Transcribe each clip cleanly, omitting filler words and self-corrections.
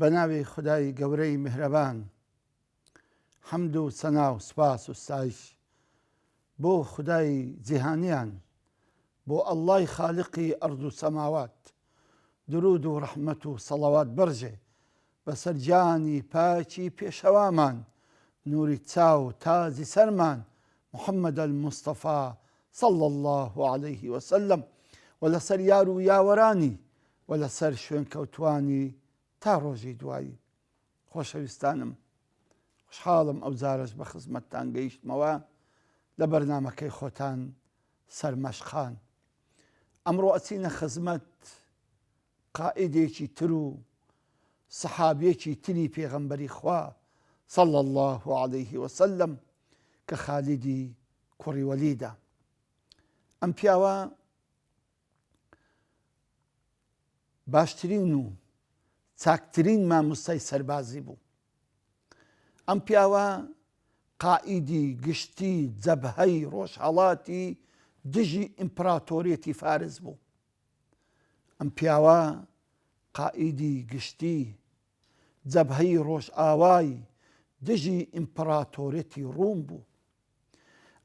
بەناوی خودای گەورەی میهرەبان، حەمد و سەنا و سوپاس و ستایش بۆ خودای جیهانیان، بۆ ئەڵڵای خالقی ئەرض و سەماوات. درود و ڕەحمەت و سەڵەوات بەرژێ بەسەر جانی پاکی پێشەوامان، نووری چاو تاجی سەرمان، محەممەد الموستەفا صەڵی الله عليه وسلم، و لەسەر یار و یاوەرانی و لەسەر شوێنکەوتوانی تا ڕۆژی دوایی. خۆشەویستانم، خوشحاڵم ئەو جارەش بە خزمەتتان گەیشتمەوە لە بەرنامەکەی خۆتان سەرمەشقان. ئەمڕۆ ئەچینە خزمەت قائیدێکی تر و سەحابیەکی تری پێغەمبەری خوا صەڵی الله عليه وسلم کە خالیدی کوڕی وەلیدە. ئەم پیاوە باشترین و چاکترین مامۆستای سەربازی بوو. ئەم پیاوە قائیدی گشتی جەبهەی ڕۆژهەڵاتی دژی ئیمپراتۆریەتی فارس بوو. ئەم پیاوە قائیدی گشتی جەبهەی ڕۆژئاوای دژی ئیمپراتۆریەتی ڕووم بوو.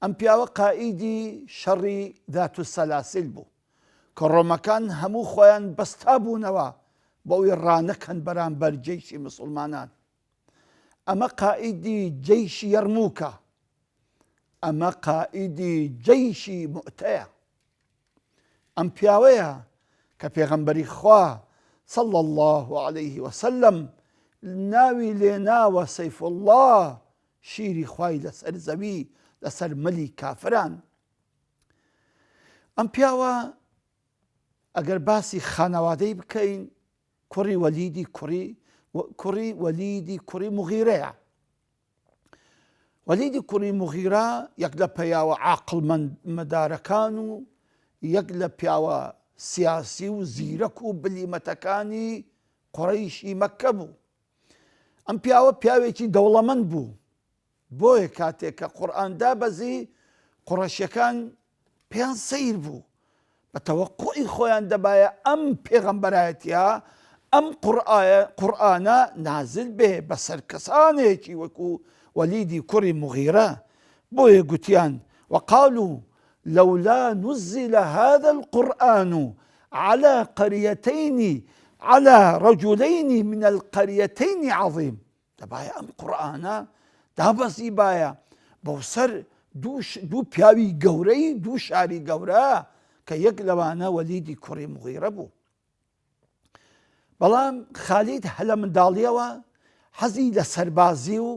ئەم پیاوە قائیدی شەڕی ذات السەلاسل بوو کە ڕۆمەکان هەموو خۆیان بەستا بوونەوە بەوەی ڕانەکەن بەرامبەر جەیشی موسڵمانان. ئەمە قائیدی جەیشی یەرمووکە، ئەمە قائیدی جەیشی موئتەیە. ئەم پیاوەیە کە پێغەمبەری خوا صەڵی الله عليه وسلم ناوی لێناوە سەیف الله، شیری خوای لەسەر زەوی لەسەر مەلی کافران. ئەم پیاوە ئەگەر باسی خانەوادەی بکەین، کوڕی وەلیدی کوڕی مغیرەیە. وەلیدی کوڕی مغیرە یەک لە پیاوە عاقڵمەندارەکان و یەک لە پیاوە سیاسی و زیرەک و بلیمەتەکانی قوڕەیشی مەککە بوو. ئەم پیاوە پیاوێکی دەوڵەمەند بوو، بۆیە کاتێک کە قورئان دابەزی قوڕەشیەکان پێیان سەیر بوو، بە تەوەقعی خۆیان دەبایە ئەم پێغەمبەرایەتیە، ئەم قورئانە نازل بێ بەسەر کەسانێکی وەکو وەلیدی کوڕی مغیرە. بۆیە گوتیان وقالوا لولا نزل هذا القرآن على قريتين على رجلين من القريتين عظيم. دەبایە ئەم قورئانە دابەزی بایە بۆ سەر دوو پیاوی گەورەی دوو شاری گەورە کە یەک لەوانە وەلیدی کوڕی مغیرە بوو. بەڵام خالید هەلە منداڵیەوە حەزی لە سەربازی و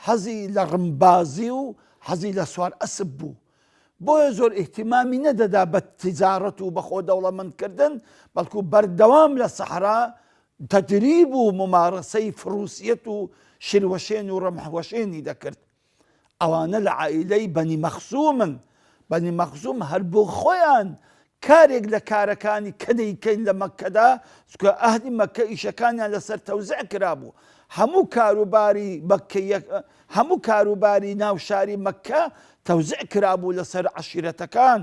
حەزی لە ڕمبازی و حەزی لە سوار ئەسب بوو، بۆیە زۆر ئیحتیمامی نەدەدا بە تیجارەت و بەخۆ دەوڵەمەندکردن، بەڵکو بەردەوام لە سەحرا تەدریب و ممارەسەی فروسیەت و شیروەشێن و ڕەمحوەشێنی دەکرد. ئەوانە لە عائیلەی بەنی مەخزوومن. بەنی مەخزووم هەر بۆ خۆیان کارێک لە کارەکانی کە دەیکەین لە مەککەدا، چونکە ئەهلی مەککە ئیشەکانیان لەسەر تەوزیع کرابوو. هەموو کاروباری ناو شاری مەککە تەوزیع کرابوو لەسەر عەشیرەتەکان.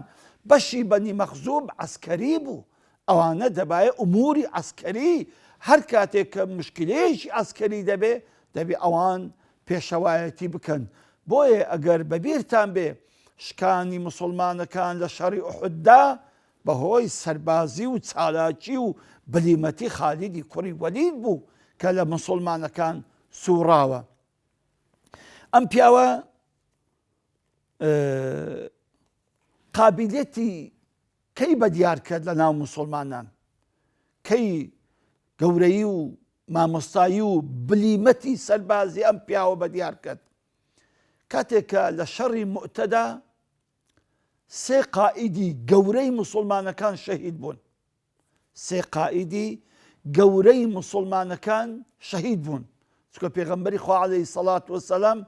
بەشی بەنی مەخزووم عەسکەری بوو. ئەوانە دەبایە ئوموری عەسکەری هەر کاتێک کە مشکلەیەکی عەسکەری دەبێ ئەوان پێشەوایەتی بکەن. بۆیە ئەگەر بەبیرتان بێ شکانی موسڵمانەکان لە شەڕی ئوحوددا بەهۆی سەربازی و چالاکی و بلیمەتی خالیدی کوڕی وەلید بوو کە لە موسڵمانەکان سووڕاوە. ئەم پیاوە قابلیەتی کەی بەدیار کرد لە ناو موسڵمانان، کەی گەورەی و مامۆستایی و بلیمەتی سەربازی ئەم پیاوە بەدیار کرد کاتێککە لە شەڕی مؤتەدا سێ قائیدی گەورەی موسڵمانەکان شەهید بوون. سێ قائیدی گەورەی موسڵمانەکان شەهید بوون. چکە پێغەمبەری خوا عەلەیهی سەڵات وەسەلام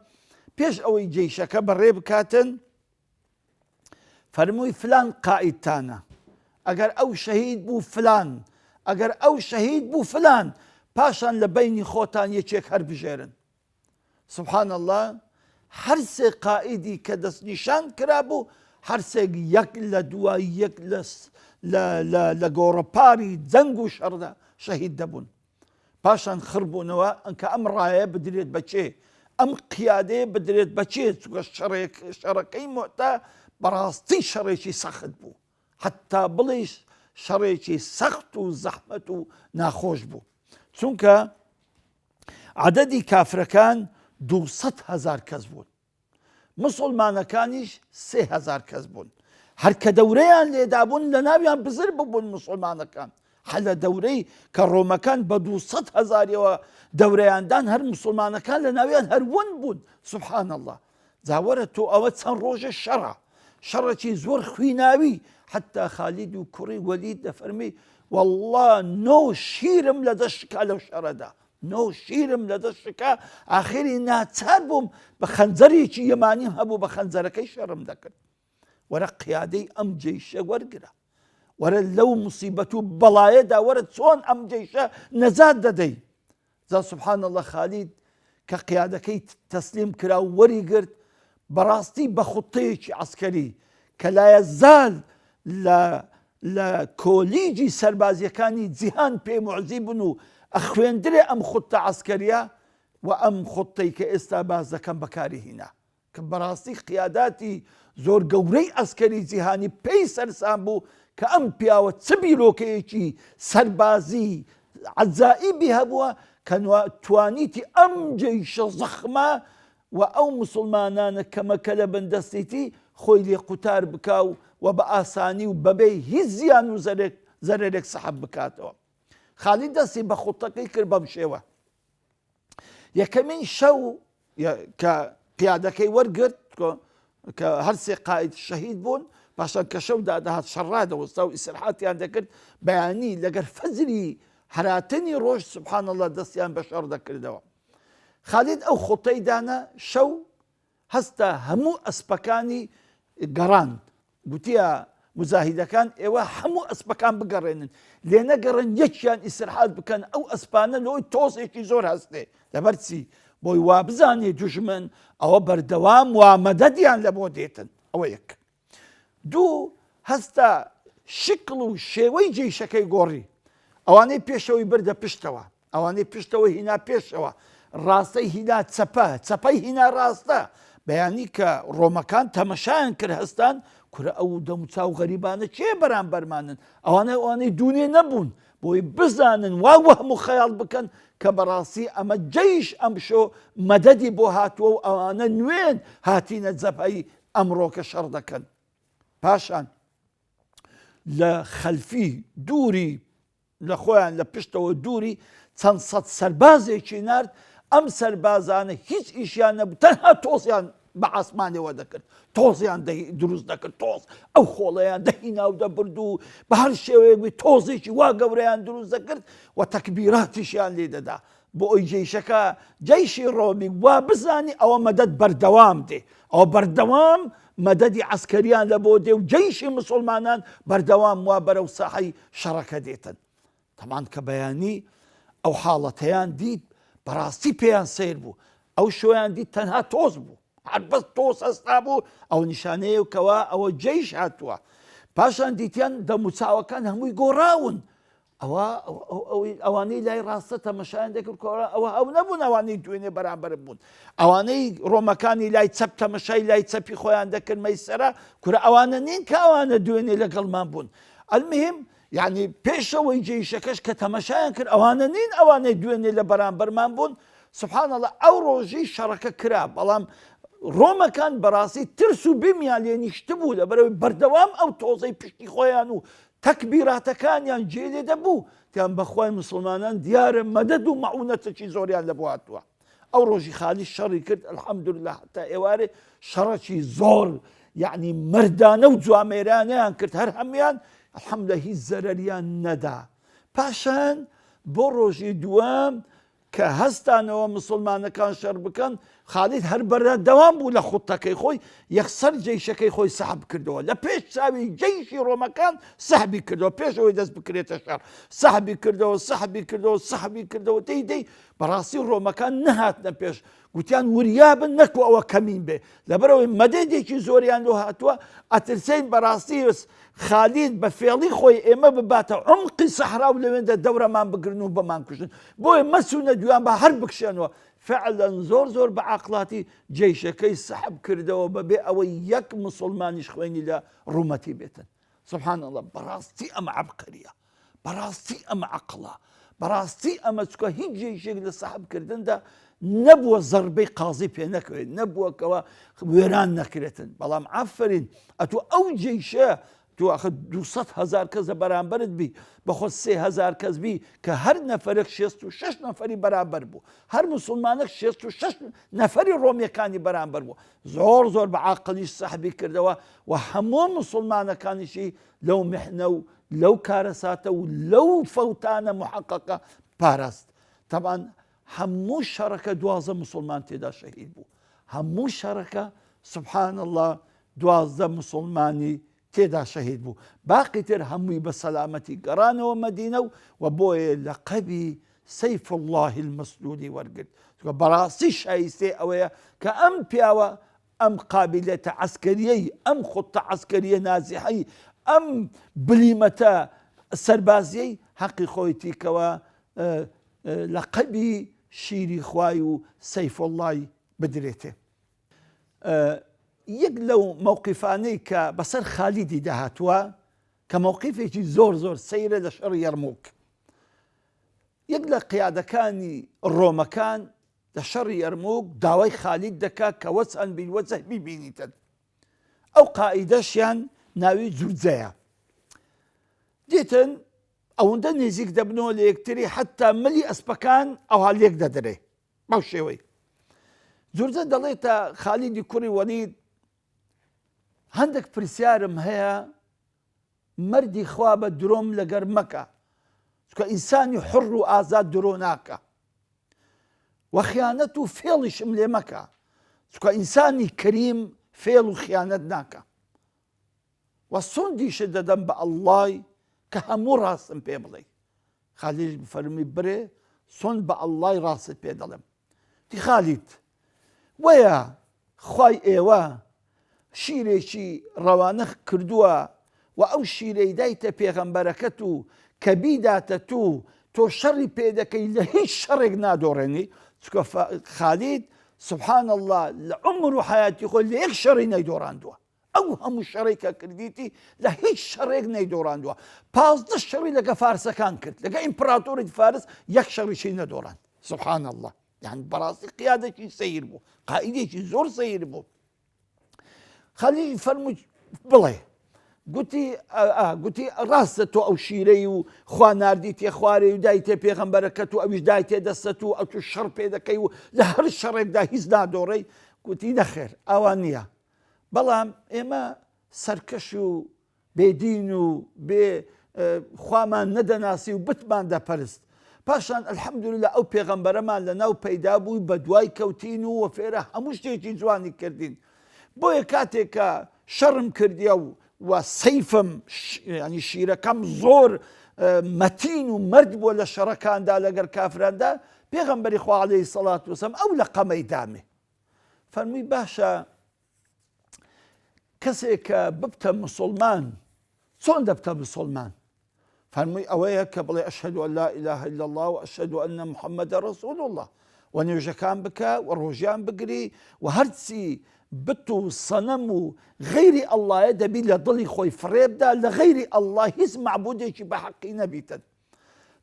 پێش ئەوەی جەیشەکە بەڕێ بکاتن فەرمووی فلان قائیدتانە، ئەگەر ئەو شەهید بوو فلان، ئەگەر ئەو شەهید بوو فلان، پاشان لە بەینی خۆتان یەکێک هەر بژێرن. سبحان الله، هەر سێ قائیدی کە دەستنیشان کرابوو، هەر سێک یەک لە دوای یەک لە گۆڕەپاری جەنگ و شەڕدا شەهید دەبوون. پاشان خڕبوونەوە ئەنکە ئەم ڕایە بدرێت بەچێ، ئەم قیادەیە بدرێت بەچێ، چونکە شەڕەکەی مؤتە بەڕاستی شەڕێکی سەخت بوو، حتا بڵێ شەڕێکی سەخت و زەحمەت و ناخۆش بوو. چونکە عەدەدی کافرەکان 200,000 کەس بوون، مسڵمانەکانیش 3,000 کەس بوون. هەر کە دەورەیان لێدابوون لە ناویان بزر ببوون مسڵمانەکان، لە دەورەی کە ڕۆمەکان بە 200,000ەوە دەورەیاندان، هەر مسڵمانەکان لە ناویان هەرون بوون. سبحان الله، جاوەرە تۆ ئەوە چەند ڕۆژە شەڕە، شەڕێکی زۆر خویناوی. حتا خالید و کوڕی وەلید دەفەرمی والله نۆ شیرم لە دەشکا لەو شەڕەدا، نۆ شیرم لە دەشکا، ئاخری ناچار بووم بە خەنجەرێکی یەمانیم هەبوو، بە خەنجەرەکەی شەڕم دەکرد. وەرە قیادەی ئەم جەیشە وەرگرە، وەرە لەو موسیبەت و بەڵایەدا وەرە چۆن ئەم جەیشە نەجات دەدەی. جا سبحان الله، خالید کە قیادەکەی تەسلیم کرا و وەری گرت، بەڕاستی بە خوتەیەکی عەسکەری کە لایەزال لە کۆلیجی سەربازیەکانی جیهان پێی موعجی بوون و ئەخوێندرێ ئەم خوتە عەسکەریە و ئەم خوتەی کە ئێستا باز دەکەم بەکاری هێنا، کە بەڕاستی قیاداتی زۆر گەورەی ئەسکەری جیهانی پێی سەرسان بوو کە ئەم پیاوە چ بیرۆکەیەکی سەربازی عەجائیبی هەبووە کە توانیتی ئەم جەیشە زەخمە و ئەو مسڵمانانە کەمەکە لە بەندەستێتی خۆی لێ قوتار بکاو و بە ئاسانی و بەبێ هیچ زیان و زەرێرێک سەحەب بکاتەوە. خالید دەستی بە خوتەکەی کرد بەم شێوە. یەکەمین شەو کە قیادەکەی وەرگرت کە هەر سێ قائید شەهید بوون، پاشان کە شەودا دەهات شەڕادەوەستا و ئیسراحاتیان دەکرد، بەیانی لەگەر فەجری هەراتنی ڕۆژ سبحان الله دەستیان بە شەڕ دەکردەوە. خالید ئەو خوتەی دانا، شەو هەستا هەموو ئەسپەکانی گەڕاند، گوتیە مجاهیدەکان ئێوە هەموو ئەسپەکان بگەڕێنن، لێ نەگەڕن یەکیان ئیسراحات بکەن، ئەو ئەسپانە لەوەی تۆزێکی زۆر هەستێ. لەبەر چی؟ بۆی وا بزانێ دوژمن ئەوە بەردەوام وا مەدەدیان لە بۆ دێتن. ئەوە یەک. دوو، هەستا شکڵ و شێوەی جێیشەکەی گۆڕی، ئەوانەی پێشەوەی بردە پشتەوە، ئەوانەی پشتەوە هینا پێشەوە، ڕاستەی هینا چەپە، چەپەی هینا ڕاستە. بەیانی کە ڕۆمەکان تەمەشایان کرد هەستان، کورە ئەو دەموچاو غەریبانە چێ بەرامبەرمانن، ئەوانەی دوونێ نەبوون بۆی بزانن وا وەهم و خەیاڵ بکەن کە بەڕاستی ئەمە جەیش ئەم شۆ مەدەدی بۆ هاتووە و ئەوانە نوێن هاتینە جەبهەی ئەمڕۆکە شەڕ دەکەن. پاشان لە خەلفی دووری لە خۆیان لە پشتەوە دووری چەند سەد سەربازێکی نرد، ئەم سەربازانە هیچ ئیشیان نەبوو، تەنها تۆزیان بە ئاسمانەوە دەکرد، تۆزیان دروست دەکرد، تۆز ئەو خۆڵەیان دەهینا و دەبرد و بە هەر شێوەیەکی تۆزێکی وا گەورەیان دروست دەکرد و تەکبیراتیشیان لێ دەدا بۆ ئەوی جەیشەکە جەیشی ڕۆمی وا بزانی ئەوە مەدەد بەردەوام دێ، ئەوە بەردەوام مەدەدی عەسکەریان لە بۆ دێ و جەیشی مسڵمانان بەردەوام وا بەرەو ساحەی شەڕەکە دێتن. تەمان کە بەیانی ئەو حاڵەتەیان دیت بەڕاستی پێیان سیر بوو، ئەو شۆیان دیت تەنها تۆز بوو، هەر بەس تۆز هەستا بوو، ئەو نیشانەیەکەوە ئەوە جەیش هاتووە. پاشان دیتیان دەموچاوەکان هەمووی گۆڕاون، ئەوانەی لای ڕاستە تەمەشایان دەکرد کۆڕا، ئەوە ئەو نەبوون، ئەوانەی دوێنێ بەرامبەر بوون، ئەوانەی ڕۆمەکانی لای چەپ تەمەشای لای چەپی خۆیان دەکرد مەیسەرە، کورە ئەوانە نین کە ئەوانە دوێنێ لەگەڵمان بوون. ئەلمهم یعنی پێشەوەی جێیشەکەش کە تەمەشایان کرد، ئەوانە نین ئەوانەی دوێنێ لە بەرامبەرمان بوون. سبحان الله، ئەو ڕۆژی شەڕەکە کرا، بەڵام ڕۆمەکان بەڕاستی ترس و بیمیان لێ نیشتە بوو لەبەرەوەی بەردەوام ئەو تۆزەی پشتی خۆیان و تەکبیراتەکانیان جێ دەبوو، تیان بەخوای مسلمانان دیارە مەدەد و مەعونەتێکی زۆریان لە بۆ هاتووە. ئەو ڕۆژی خالی شەڕی کرد الحەمدولله حتا ئێوارێ شەڕەکی زۆر یعنی مردانە و جوامێرانەیان کرد هەر هەمیان الحەمدولله هیچ زەرەریان نەدا. پاشان بۆ ڕۆژی دووەم کە هەستانەوە مسلمانەکان شەڕ بکەن خالید هەر بەردەوام بوو لە خوتەکەی خۆی یەکسەر جەیشەکەی خۆی سەحب کردەوە لە پێش چاوی جەیشی ڕۆمەکان سەحبی کردەوە پێشەوەی دەست بکرێتە شەڕ سەحبی کردەوە دەی بەڕاستی ڕۆمەکان نەهاتنە پێش گوتیان وریابن نەکو ئەوە کەمین بێ لەبەرەوەی مەدەدێکی زۆریان لۆ هاتووە ئەترسین بەڕاستی خالید بە فێڵی خۆی ئێمە بباتە عمقی سەحرا و لەوێندا دەورەمان بگرن و بەمان کوژن بۆیە مەچوونە دویان بە هەر بکشێنەوە فعلا زۆر بە عاقڵاتی جەیشەکەی سەحب کردەوە بەبێ ئەوەی یەک مسلمانیش خوێنی لە ڕوومەتی بێتن. سبحان الله بەڕاستی ئەمە عەبقەریە بەڕاستی ئەمە عەقڵە بەڕاستی ئەمە چکە هیچ جێیشێک لە سەحبکردندا نەبووە زەربەی قازی پێ نەکەوێت نەبووەکەوە وێران نەکرێتن بەڵام ئافرین ئەتوو ئەو جێیشە تو آخر 200,000 کەس لە بەرامبرت بی بەخۆ 3,000 کەس بی کە هەر نەفرێک 66 نەفەری بەرامبەر بوو هەر مسلمانێک 66 نەفەری ڕۆمیەکانی بەرامبەر بوو زۆر بە عاقلیش سەحبی کردەوە و هەموو مسلمانەکانیشی لەو میحنە و لەو کارەساتە و لەو فەوتانە محققە پاراست. طبعا هەموو شەڕەکە 12 مسلمان تێدا شەهید بوو هەموو شەڕەکە سبحان الله 12 مسلمانی تێدا شەهید بوو باقی تر هەمووی بە سەلامەتی گەڕانەوە مەدینە و بۆیە لەقەبی سەیف الله المەسلولی وەرگرت بەڕاستی شایستێ ئەوەیە کە ئەم پیاوە ئەم قابلیەتە عەسکەریەی ئەم خوتە عەسکەریە نازیحەی ئەم بلیمەتە سەربازیەی حەقی خۆی تیکەوە لەقەبی شیری خوای و سەیف اللهی بدرێتێ. یەک لەو مووقیفانەی کە بەسەر خالیدی داهاتووە کە مووقیفێکی زۆر سەیرە لە شەڕی یەرموک یەک لە قیادەکانی ڕۆمەکان لە شەڕی یەرموک داوای خالید دەکات کە وەسەن بالوەجه بیبینیتن ئەو قائیدەشیان ناوی جورجەیە دیتن ئەوەندە نزیک دەبنەوە لە یەکتری حتا ملی ئەسپەکان ئەوها لێک دەدرێ بەو شێوەی جورجە دەڵێتە خالیدی کوڕی وەلید هەندێک پرسیارم هەیە مەردی خوا بە درۆم لەگەر مەکە چکە ئینسانی حڕ و ئازاد درۆ ناکە و خیانەت و فێڵیشم لێ مەکە چکە ئینسانی کەریم فێڵ و خیانەت ناکە و سوندیشە دەدەم بە ئەڵڵای کە هەموو ڕاستم پێ بڵێ خالید فەرمی برێ سوند بە ئەڵڵای ڕاست پێ دەڵێم دی خالید وەیە خوای ئێوە شیرێکی ڕەوانە کردووە و ئەو شیرەی دایتە پێغەمبەرەکەت و کە بیداتە تۆ شەڕی پێ دەکەی لە هیچ شەڕێک نادۆڕێنی چکە خالید سبحان الله لە عمر و حیاتی خۆی لە یەک شەڕی نەیدۆڕاندووە ئەو هەموو شەڕێک کە کردیتی لە هیچ شەڕێک نەیدۆڕاندووە 15 شەڕی لەگە فارسەکان کرد لەگە ئیمپراتۆری فارس یەک شەڕیشی نەدۆڕاند سبحان الله يعني بەڕاستی قیادێکی سەیر بوو قائیدێکی زۆر سەیر بوو خەلیل فەرمووی بڵێ گوتی ڕاستە تۆ ئەو شیرەی و خوا ناردی تێ خوارێ و دایتێ پێغەمبەرەکەت و ئەویش دایتێ دەستەت و ئەو شەڕ پێ دەکەی و لە هەر شەڕێکدا هیچ نادۆڕەی گوتی نەخێر ئەوان نییە بەڵام ئێمە سەرکەش و بێدین و بێ خوامان نەدەناسی و بتمان دەپەرست پاشان الحەمدولله ئەو پێغەمبەرەمان لە ناو پەیدا بووی بە دوای کەوتین و وەفێرە هەموو شتێکی جوانی کردین بۆیە کاتێک کە شەڕم کردیە و سەیفم ینی شیرەکەم زۆر مەتین و مرد بووە لە شەڕەکاندا لەگەر کافراندا پێغەمبەری خوا عەلەیهی سەڵات وەسەلام ئەو لە قەمەی دامێ فەرمووی باشە کەسێک کە ببتە مسلمان چۆن دەبتە مسلمان فەرمووی ئەوەیە کە بڵێ ئەشهەدو ئەن لا ئیلاهە ئیلا الله و ئەشهەدو ئەنە محەممەدە ڕەسوول الله و نوێژەکان بکە و ڕۆژیان بگری و هەرچی بت و سەنەم و غەیری ئەڵڵایە دەبی لە دڵی خۆی فڕێبدا لە غەیری ئەڵڵا هیچ معبودێکی بە حەقی نەبیتن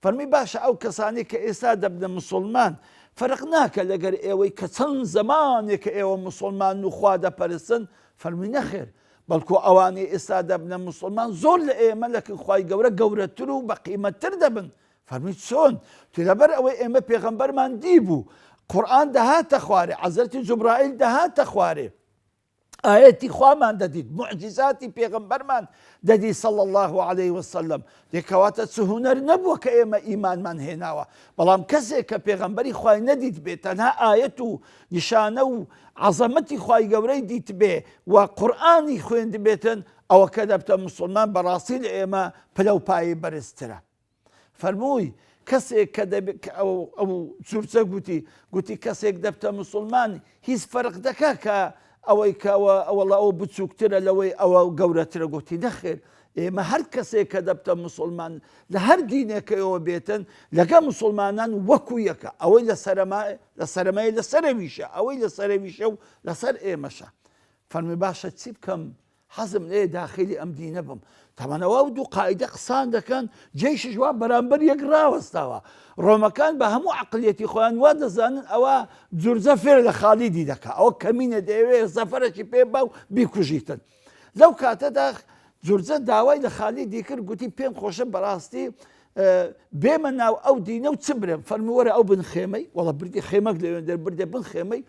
فەرمی باشە ئەو کەسانی کە ئێستا دەبنە مسلمان فەرق ناکە لەگەر ئێوەی کە چەند زەمانێک کە ئێوە مسلمان و خوا دەپەرستن فەرمی نەخێر بەڵکو ئەوانەی ئێستا دەبنە مسلمان زۆر لە ئێمە لەکن خوای گەورە گەورەتر و بە قیمەتتر دەبن فەرمی چۆن تو لەبەر ئەوەی ئێمە پێغەمبەرمان دیبوو قورآن دەهاتە خوارێ، حەزرەتی جوبرائیل دەهاتە خوارێ، ئاەتی خوامان دەدیت، معجزاتی پێغەمبەرمان دەدی صلی الله عليه وسلم. دێکەواتە چ هونەر نەبووە کە ئێمە ئیمانمان هێناوە، بەڵام کەسێک کە پێغەمبەری خوای نەدیت بێت، تەنها ئاەت و نیشانە و عەزەمەتی خوای گەورەی دیت بێ و قورئانی خوێند بێتن، ئەوە کە دەبتە موسڵمان بەڕاستی لە ئێمە پلە و پایی بەرزترە. فەرمووی کەسێک کە ئەو جورجە گوتی کەسێک دەبتە موسڵمان هیچ فەرق دەکا کە ئەوەی کەوە ئەوەڵ ئەو بچووکترە لەوەی ئەوە گەورەترە. گوتی نەخێر، ئێمە هەر کەسێک کە دەبتە موسڵمان لە هەر دینێکەوە بێتن لەگە موسڵمانان وەکو یەکە، ئەوەی لە سەرمای لە سەرەویشە، ئەوەی لە سەرەویشە و لەسەر ئێمەشە. فەرمی باشە چی بکەم؟ حەزم لێ داخلی ئەم دینە بم. تەمەنەوە و دوو قاعدە قسان دەکەن، جێیشش وا بەرامبەر یەک ڕاوەستاوە. ڕۆمەکان بە هەموو عەقلیەتی خۆیان وا دەزانن ئەوە جورجە فێر لە خالیدی دەکا، ئەوە کەمینە دەیەوێت زەفەرێکی پێ با و بیکوژیتن. لەو کاتەدا جورجە داوای لە خالیدی کرد، گوتی پێم خۆشە بەڕاستی بێمە ناو ئەو دینە و چ برێم؟ فەرمی وەرە ئەو بن خێمەی، وەڵە بردی خێمەک لەوێن دەربردێ بن خێمەی،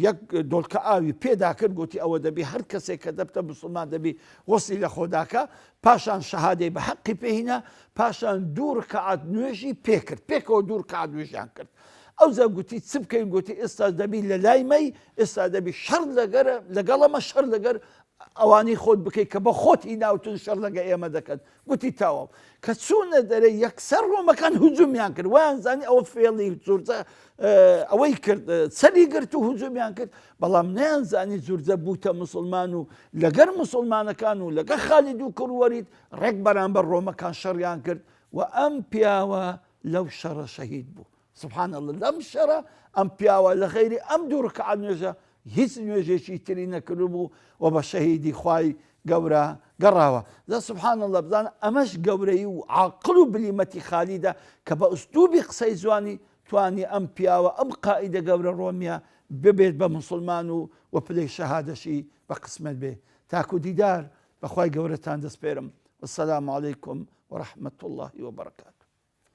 یەک دۆڵکە ئاوی پێدا کرد، گوتی ئەوە دەبی هەر کەسێک کە دەبتە موسڵمان دەبی وەسلی لە خۆداکە، پاشان شەهادەی بە حەقی پێهینە، پاشان دوو ڕکعات نوێژی پێکرد، پێکەوە دوو ڕکعات نوێژیان کرد. ئەوجا گوتی چ بکەین؟ گوتی ئێستا دەبی لە لای مەی، ئێستا دەبی شەڕ لەگەڵەمە شەڕ لەگەر ئەوانی خۆت بکەیت کە بە خۆتی ناوتون شەڕ لەگە ئێمە دەکەن. گوتی تاوە کە چوونە دەرێ یەکسەر ڕۆمەکان هجومیان کرد، ویان زانی ئەوە فێڵی جورجە ئەوەی کرد، سەری گرت و هجومیان کرد، بەڵام نەیان زانی جورجە بووتە موسڵمان و لەگەر موسڵمانەکان و لەگە خالید و کوڕوەرید ڕێک بەرامبەر ڕۆمەکان شەڕیان کرد و ئەم پیاوە لەو شەڕە شەهید بوو. سبحان الله، لەم شەڕە ئەم پیاوە لە غەیری ئەم دوو ڕکعات نوێژە هیچ نوێژێکی تری نەکرد بوو و بە شەهیدی خوای گەورە گەڕاوە. دا سبحان الله، بزانە ئەمەش گەورەی و عاقڵ و بلیمەتی خالیدە کە بە ئوستوبی قسەی جوانی توانی ئەم پیاوە ئەم قائیدە گەورە ڕۆمیە ببێت بە موسڵمان و پلەی شەهادەشی بە قسمەت بێ. تاکو دیدار بەخوای گەورەتان دەسپێرم. والسلام عليكم ورحمة الله وبركاته.